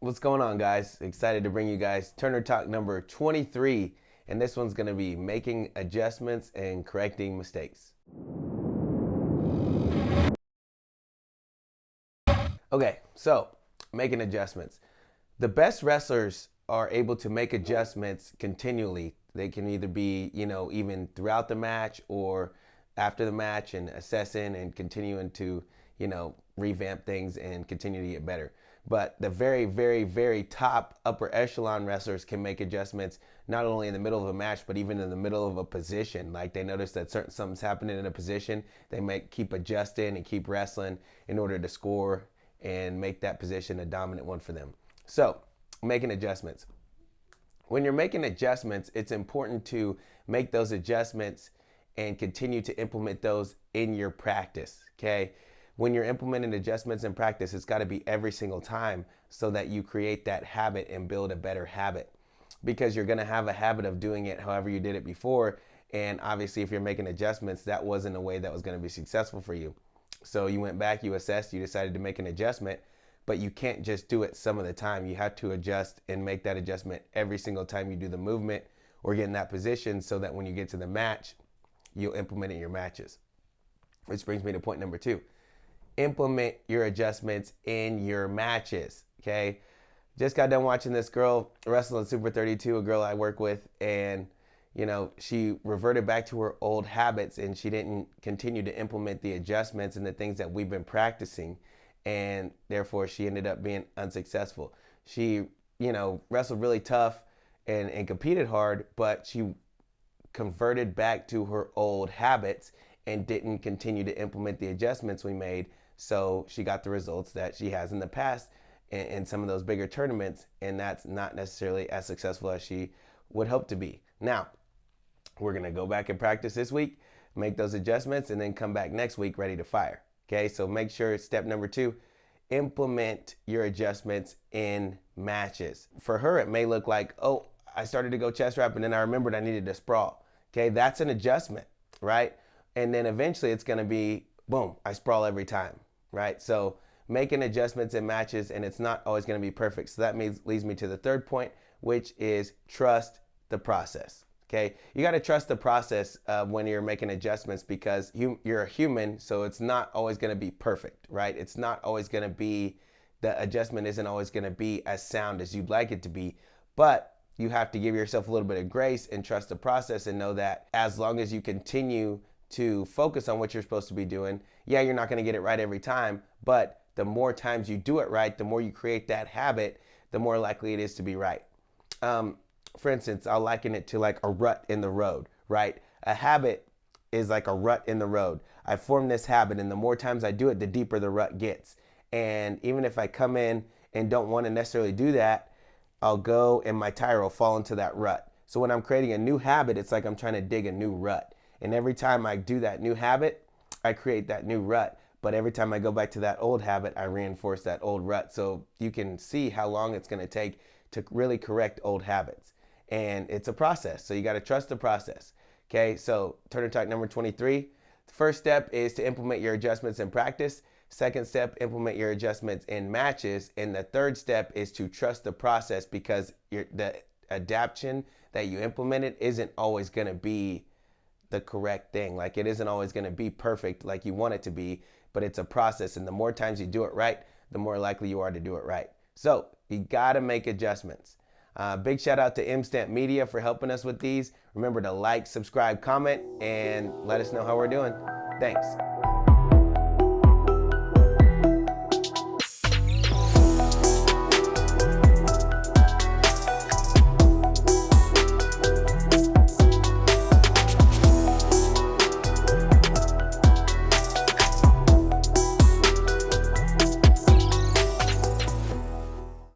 What's going on, guys? Excited to bring you guys Turner Talk number 23, and this one's going to be making adjustments and correcting mistakes. Okay, so making adjustments. The best wrestlers are able to make adjustments continually. They can either be, even throughout the match or after the match, and assessing and continuing to, revamp things and continue to get better. But the very, very, very top upper echelon wrestlers can make adjustments not only in the middle of a match, but even in the middle of a position. Like they notice that something's happening in a position, they might keep adjusting and keep wrestling in order to score and make that position a dominant one for them. So, making adjustments. When you're making adjustments, it's important to make those adjustments and continue to implement those in your practice, okay? When you're implementing adjustments in practice, it's got to be every single time so that you create that habit and build a better habit, because you're going to have a habit of doing it however you did it before. And obviously, if you're making adjustments, that wasn't a way that was going to be successful for you. So you went back, you assessed, you decided to make an adjustment, but you can't just do it some of the time. You have to adjust and make that adjustment every single time you do the movement or get in that position, so that when you get to the match, you'll implement it in your matches. Which brings me to point number 2. Implement your adjustments in your matches, okay? Just got done watching this girl wrestle in Super 32, a girl I work with, and she reverted back to her old habits, and she didn't continue to implement the adjustments and the things that we've been practicing, and therefore she ended up being unsuccessful. She, wrestled really tough and competed hard, but she converted back to her old habits and didn't continue to implement the adjustments we made. So she got the results that she has in the past in some of those bigger tournaments, and that's not necessarily as successful as she would hope to be. Now, we're going to go back and practice this week, make those adjustments, and then come back next week ready to fire. Okay, so make sure step number 2, implement your adjustments in matches. For her, it may look like, oh, I started to go chest wrap and then I remembered I needed to sprawl. Okay, that's an adjustment, right? And then eventually it's going to be, boom, I sprawl every time, right? So making adjustments in matches, and it's not always going to be perfect. So that leads me to the third point, which is trust the process. Okay, you got to trust the process when you're making adjustments, because you're a human, so it's not always going to be perfect, right? It's not always going to be, the adjustment isn't always going to be as sound as you'd like it to be, but you have to give yourself a little bit of grace and trust the process, and know that as long as you continue to focus on what you're supposed to be doing, yeah, you're not going to get it right every time, but the more times you do it right, the more you create that habit, the more likely it is to be right. For instance, I'll liken it to like a rut in the road, right? A habit is like a rut in the road. I formed this habit, and the more times I do it, the deeper the rut gets. And even if I come in and don't want to necessarily do that, I'll go and my tire will fall into that rut. So when I'm creating a new habit, it's like I'm trying to dig a new rut. And every time I do that new habit, I create that new rut. But every time I go back to that old habit, I reinforce that old rut. So you can see how long it's going to take to really correct old habits. And it's a process, so you got to trust the process. Okay, so Turner Talk number 23. The first step is to implement your adjustments in practice. Second step, implement your adjustments in matches. And the third step is to trust the process, because the adaptation that you implemented isn't always going to be the correct thing. Like, it isn't always going to be perfect like you want it to be, but it's a process. And the more times you do it right, the more likely you are to do it right. So you got to make adjustments. Big shout out to MStamp Media for helping us with these. Remember to like, subscribe, comment, and let us know how we're doing. Thanks.